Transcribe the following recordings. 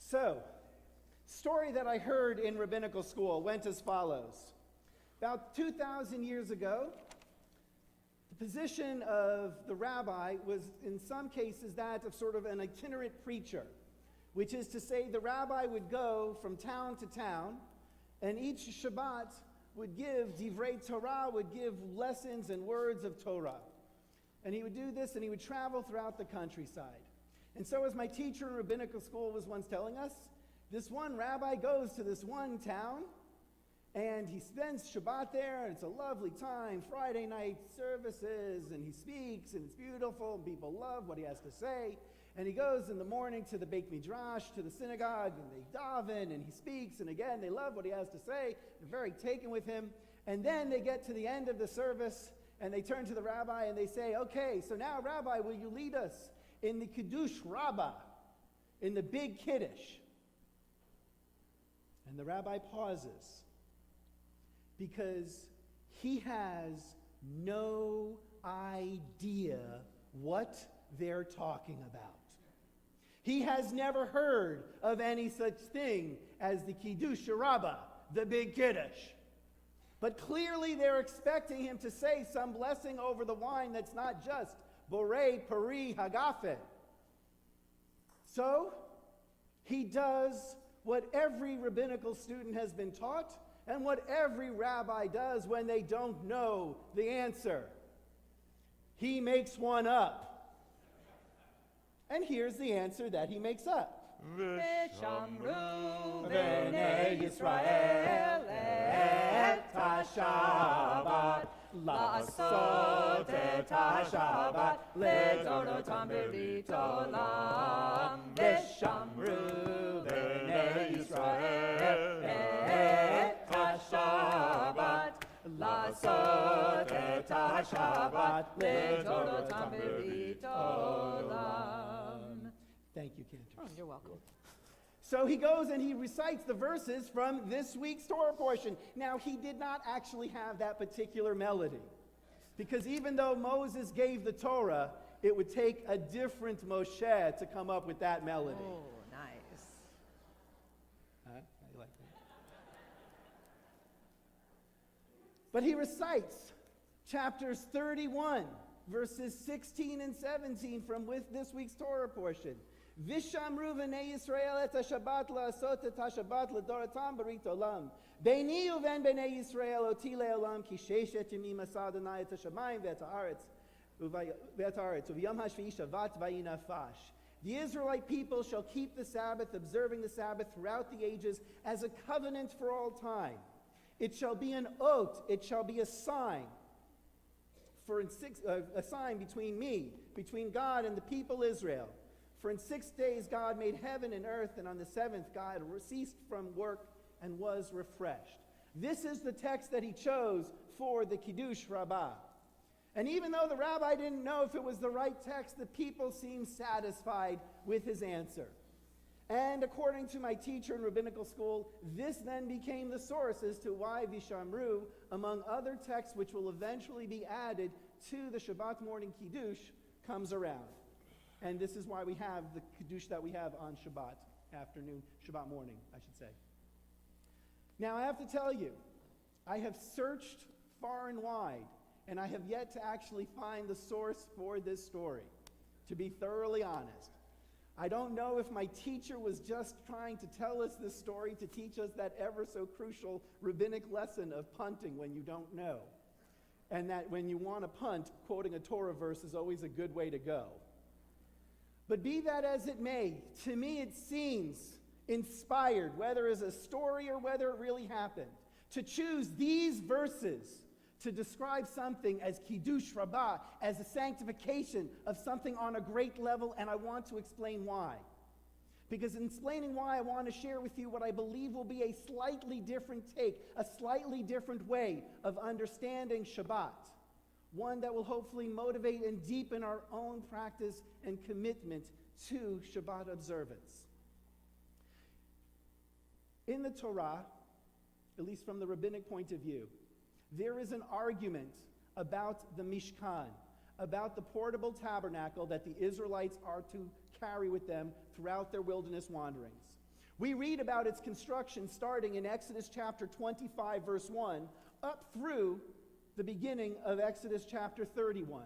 So, story that I heard in rabbinical school went as follows. About 2,000 years ago, the position of the rabbi was in some cases that of sort of an itinerant preacher, which is to say the rabbi would go from town to town, and each Shabbat would give divrei Torah, would give lessons and words of Torah. And he would do this, and he would travel throughout the countryside. And so as my teacher in rabbinical school was once telling us, this one rabbi goes to this one town, and he spends Shabbat there, and it's a lovely time, Friday night services, and he speaks, and it's beautiful, and people love what he has to say. And he goes in the morning to the Beit Midrash, to the synagogue, and they daven, and he speaks, and again, they love what he has to say. They're very taken with him. And then they get to the end of the service, and they turn to the rabbi, and they say, okay, so now, Rabbi, will you lead us in the Kiddush Rabbah, in the big Kiddush? And the rabbi pauses, because he has no idea what they're talking about. He has never heard of any such thing as the Kiddush Rabbah, the big Kiddush. But clearly they're expecting him to say some blessing over the wine that's not just Borei Peri Hagafe. So he does what every rabbinical student has been taught, and what every rabbi does when they don't know the answer. He makes one up. And here's the answer that he makes up. V'shamru b'nei Yisrael et ha-Shabbat la'asot et ha-Shabbat le'dorotam b'rit olam. V'shamru b'nei Yisrael et ha-Shabbat la'asot et ha-Shabbat le'dorotam b'rit olam. Thank you, Cantor. Oh, you're welcome. So he goes and he recites the verses from this week's Torah portion. Now, he did not actually have that particular melody, because even though Moses gave the Torah, it would take a different Moshe to come up with that melody. Oh, nice. How you like that? But he recites chapters 31, verses 16 and 17 from with this week's Torah portion. Vishamru v'nei Yisrael et ha-Shabbat la'asot et ha-Shabbat l'doratam b'rit olam. Beini uven b'nei Yisrael oti le'olam ki sheshet yamim asa Adonai et ha-shamayim ve'et ha'aretz uv'yom hashvi'i shavat va'inafash. The Israelite people shall keep the Sabbath, observing the Sabbath throughout the ages as a covenant for all time. It shall be an oath, it shall be a sign, a sign between God and the people Israel. For in 6 days God made heaven and earth, and on the seventh God ceased from work and was refreshed. This is the text that he chose for the Kiddush Rabbah. And even though the rabbi didn't know if it was the right text, the people seemed satisfied with his answer. And according to my teacher in rabbinical school, this then became the source as to why Vishamru, among other texts which will eventually be added to the Shabbat morning Kiddush, comes around. And this is why we have the Kiddush that we have on Shabbat afternoon, Shabbat morning, I should say. Now, I have to tell you, I have searched far and wide, and I have yet to actually find the source for this story, to be thoroughly honest. I don't know if my teacher was just trying to tell us this story to teach us that ever so crucial rabbinic lesson of punting when you don't know. And that when you want to punt, quoting a Torah verse is always a good way to go. But be that as it may, to me it seems inspired, whether as a story or whether it really happened, to choose these verses to describe something as Kiddush Rabbah, as a sanctification of something on a great level, and I want to explain why. Because in explaining why, I want to share with you what I believe will be a slightly different take, a slightly different way of understanding Shabbat. One that will hopefully motivate and deepen our own practice and commitment to Shabbat observance. In the Torah, at least from the rabbinic point of view, there is an argument about the Mishkan, about the portable tabernacle that the Israelites are to carry with them throughout their wilderness wanderings. We read about its construction starting in Exodus chapter 25, verse 1, up through the beginning of Exodus chapter 31.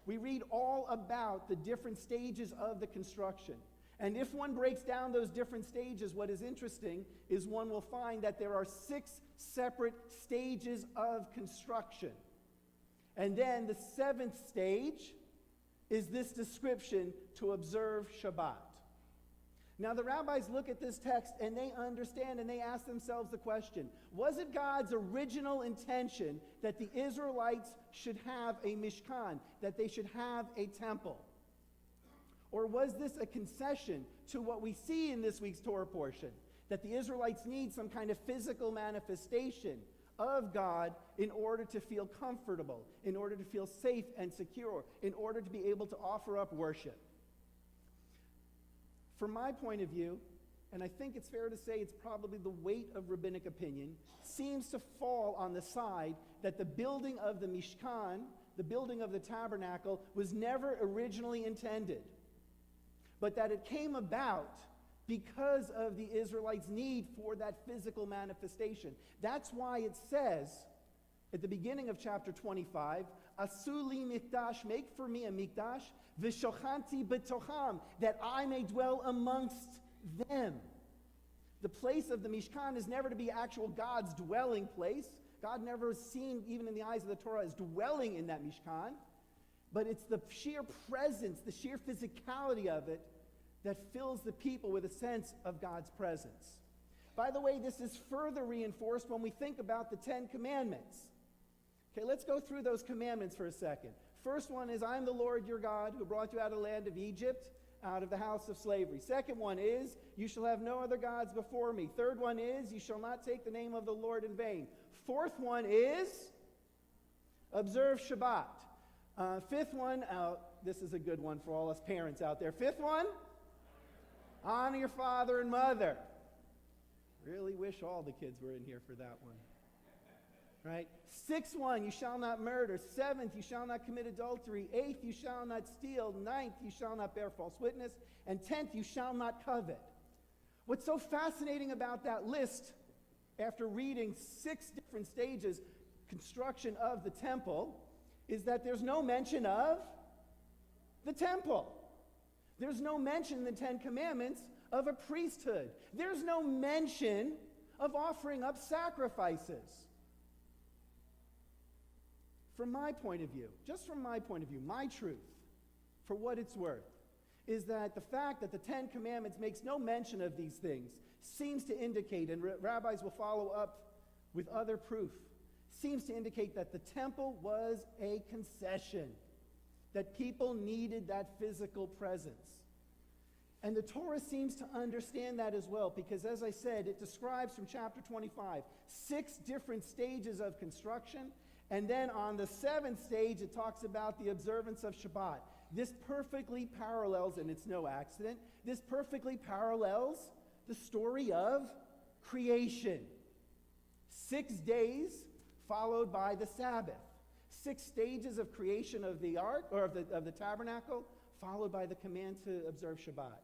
We read all about the different stages of the construction. And if one breaks down those different stages, what is interesting is one will find that there are 6 separate stages of construction. And then the 7th stage is this description to observe Shabbat. Now the rabbis look at this text and they understand and they ask themselves the question, was it God's original intention that the Israelites should have a Mishkan, that they should have a temple? Or was this a concession to what we see in this week's Torah portion, that the Israelites need some kind of physical manifestation of God in order to feel comfortable, in order to feel safe and secure, in order to be able to offer up worship? From my point of view, and I think it's fair to say it's probably the weight of rabbinic opinion, seems to fall on the side that the building of the Mishkan, the building of the tabernacle, was never originally intended, but that it came about because of the Israelites' need for that physical manifestation. That's why it says at the beginning of chapter 25, Asuli mikdash, make for me a mikdash, v'shochanti b'tocham, that I may dwell amongst them. The place of the Mishkan is never to be actual God's dwelling place. God never is seen, even in the eyes of the Torah, as dwelling in that Mishkan. But it's the sheer presence, the sheer physicality of it that fills the people with a sense of God's presence. By the way, this is further reinforced when we think about the 10 Commandments. Okay, let's go through those commandments for a second. First one is, I am the Lord your God who brought you out of the land of Egypt, out of the house of slavery. Second one is, you shall have no other gods before me. Third one is, you shall not take the name of the Lord in vain. Fourth one is, observe Shabbat. Fifth one, this is a good one for all us parents out there. Fifth one, honor your father and mother. Really wish all the kids were in here for that one. Right? Sixth one, you shall not murder. Seventh, you shall not commit adultery. Eighth, you shall not steal. Ninth, you shall not bear false witness. And 10th, you shall not covet. What's so fascinating about that list, after reading 6 different stages construction of the temple, is that there's no mention of the temple. There's no mention in the 10 Commandments of a priesthood. There's no mention of offering up sacrifices. From my point of view, just from my point of view, my truth, for what it's worth, is that the fact that the 10 Commandments makes no mention of these things seems to indicate, and rabbis will follow up with other proof, seems to indicate that the temple was a concession, that people needed that physical presence. And the Torah seems to understand that as well, because as I said, it describes from chapter 25 6 different stages of construction. And then on the 7th stage, it talks about the observance of Shabbat. This perfectly parallels, and it's no accident, this perfectly parallels the story of creation. 6 days followed by the Sabbath. 6 stages of creation of the ark, or of the tabernacle, followed by the command to observe Shabbat.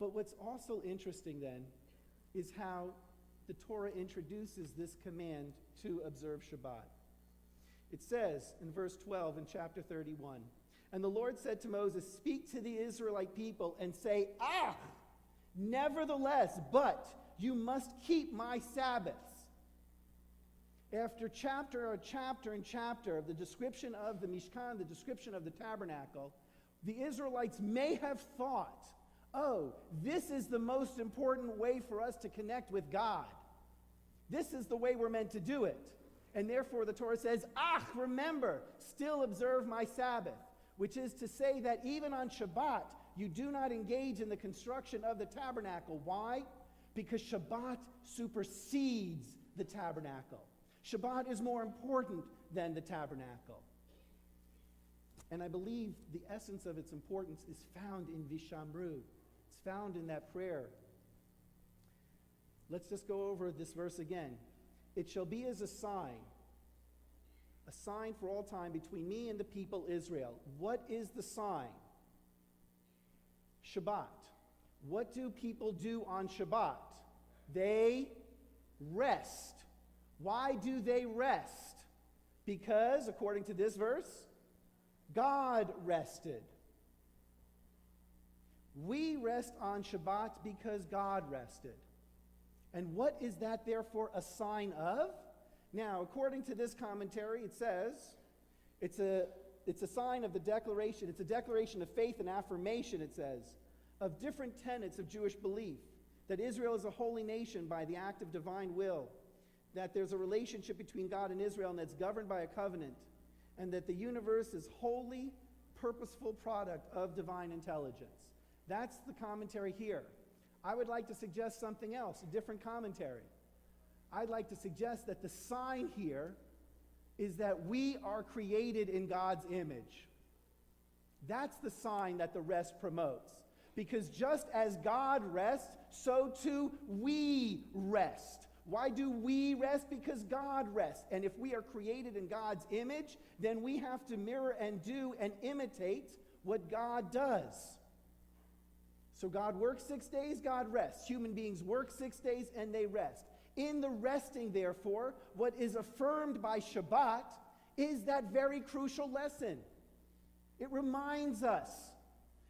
But what's also interesting then is how the Torah introduces this command to observe Shabbat. It says in verse 12 in chapter 31, and the Lord said to Moses, speak to the Israelite people and say, nevertheless, but you must keep my Sabbaths. After chapter and chapter of the description of the Mishkan, the description of the tabernacle, the Israelites may have thought, this is the most important way for us to connect with God. This is the way we're meant to do it. And therefore the Torah says, remember, still observe my Sabbath, which is to say that even on Shabbat, you do not engage in the construction of the tabernacle. Why? Because Shabbat supersedes the tabernacle. Shabbat is more important than the tabernacle. And I believe the essence of its importance is found in Vishamru. It's found in that prayer. Let's just go over this verse again. It shall be as a sign for all time between me and the people Israel. What is the sign? Shabbat. What do people do on Shabbat? They rest. Why do they rest? Because, according to this verse, God rested. We rest on Shabbat because God rested. And what is that therefore a sign of? Now, according to this commentary, it says it's a sign of the declaration. It's a declaration of faith and affirmation, it says, of different tenets of Jewish belief, that Israel is a holy nation by the act of divine will, that there's a relationship between God and Israel and that's governed by a covenant, and that the universe is wholly purposeful product of divine intelligence. That's the commentary here. I would like to suggest something else, a different commentary. I'd like to suggest that the sign here is that we are created in God's image. That's the sign that the rest promotes. Because just as God rests, so too we rest. Why do we rest? Because God rests. And if we are created in God's image, then we have to mirror and do and imitate what God does. So God works 6 days, God rests. Human beings work 6 days and they rest. In the resting, therefore, what is affirmed by Shabbat is that very crucial lesson. It reminds us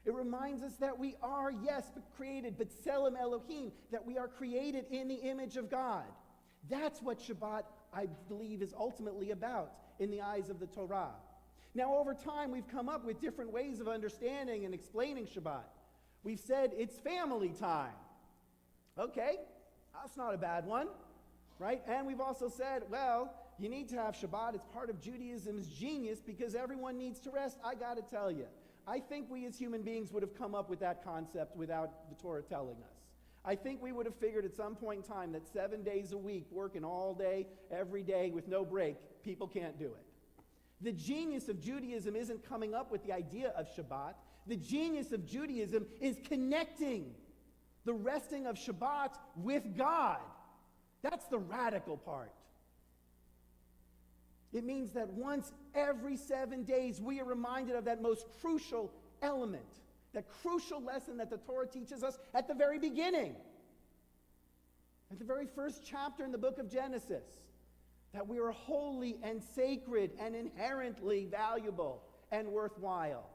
that we are, yes, but created, but B'Tselem Elohim, that we are created in the image of God. That's what Shabbat, I believe, is ultimately about in the eyes of the Torah. Now, over time, we've come up with different ways of understanding and explaining Shabbat. We've said it's family time. Okay, that's not a bad one, right? And we've also said, well, you need to have Shabbat. It's part of Judaism's genius because everyone needs to rest. I got to tell you, I think we as human beings would have come up with that concept without the Torah telling us. I think we would have figured at some point in time that 7 days a week, working all day, every day with no break, people can't do it. The genius of Judaism isn't coming up with the idea of Shabbat. The genius of Judaism is connecting the resting of Shabbat with God. That's the radical part. It means that once every 7 days we are reminded of that most crucial element, that crucial lesson that the Torah teaches us at the very beginning, at the very first chapter in the book of Genesis, that we are holy and sacred and inherently valuable and worthwhile.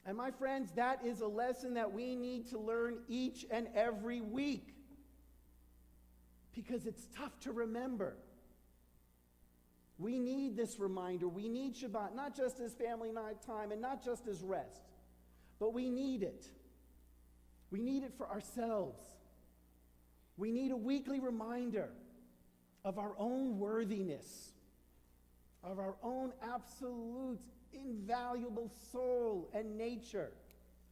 And my friends, that is a lesson that we need to learn each and every week because it's tough to remember. We need this reminder. We need Shabbat, not just as family night time and not just as rest, but we need it. We need it for ourselves. We need a weekly reminder of our own worthiness, of our own absolute, invaluable soul and nature,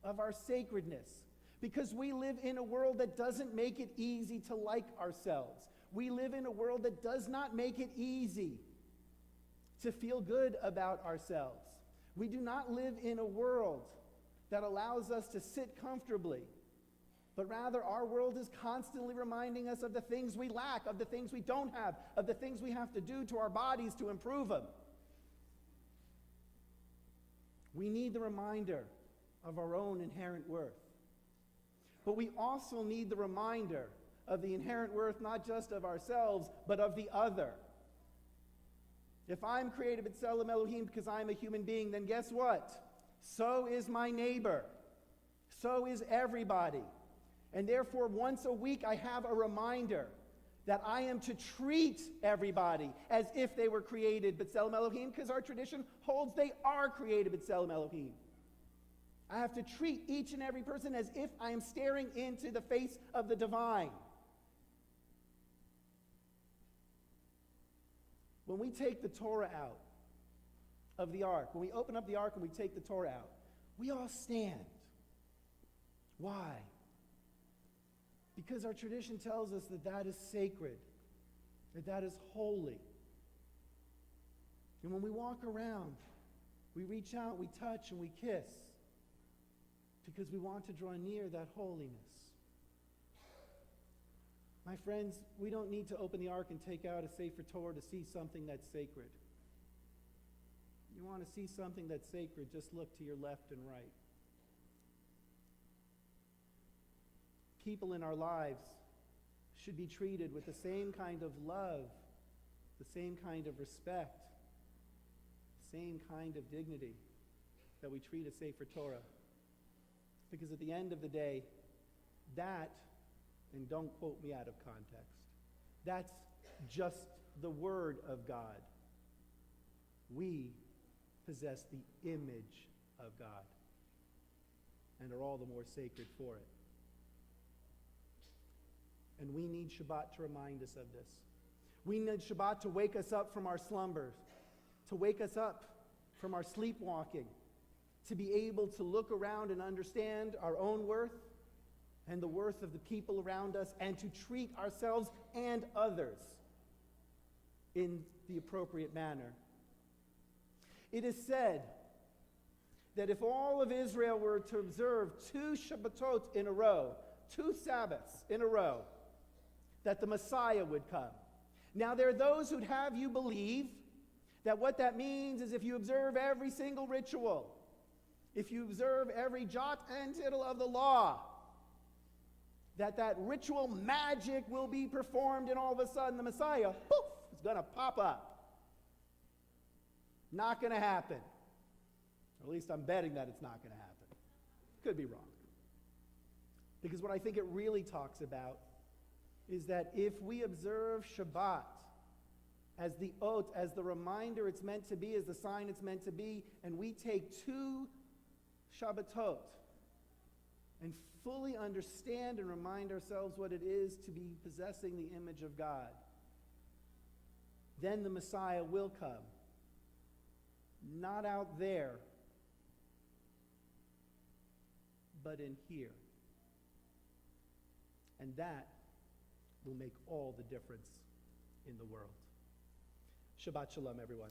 of our sacredness. Because we live in a world that doesn't make it easy to like ourselves. We live in a world that does not make it easy to feel good about ourselves. We do not live in a world that allows us to sit comfortably, but rather our world is constantly reminding us of the things we lack, of the things we don't have, of the things we have to do to our bodies to improve them. We need the reminder of our own inherent worth. But we also need the reminder of the inherent worth not just of ourselves, but of the other. If I'm created B'Tselem Elohim because I'm a human being, then guess what? So is my neighbor. So is everybody. And therefore, once a week, I have a reminder that I am to treat everybody as if they were created B'Tselem Elohim, because our tradition holds they are created B'Tselem Elohim. I have to treat each and every person as if I am staring into the face of the divine. When we take the Torah out of the ark, when we open up the ark and we take the Torah out, we all stand. Why? Because our tradition tells us that that is sacred, that that is holy. And when we walk around, we reach out, we touch, and we kiss because we want to draw near that holiness. My friends, we don't need to open the ark and take out a Sefer Torah to see something that's sacred. You want to see something that's sacred, just look to your left and right. people in our lives should be treated with the same kind of love, the same kind of respect, the same kind of dignity that we treat a Sefer Torah. Because at the end of the day, that, and don't quote me out of context, that's just the Word of God. We possess the image of God and are all the more sacred for it. And we need Shabbat to remind us of this. We need Shabbat to wake us up from our slumbers, to wake us up from our sleepwalking, to be able to look around and understand our own worth and the worth of the people around us, and to treat ourselves and others in the appropriate manner. It is said that if all of Israel were to observe 2 Shabbatot in a row, 2 Sabbaths in a row, that the Messiah would come. Now there are those who'd have you believe that what that means is if you observe every single ritual, if you observe every jot and tittle of the law, that ritual magic will be performed, and all of a sudden the Messiah, poof, is going to pop up. Not going to happen. Or at least I'm betting that it's not going to happen. Could be wrong. Because what I think it really talks about is that if we observe Shabbat as the oath, as the reminder it's meant to be, as the sign it's meant to be, and we take 2 Shabbatot and fully understand and remind ourselves what it is to be possessing the image of God, then the Messiah will come. Not out there, but in here. And that will make all the difference in the world. Shabbat Shalom, everyone.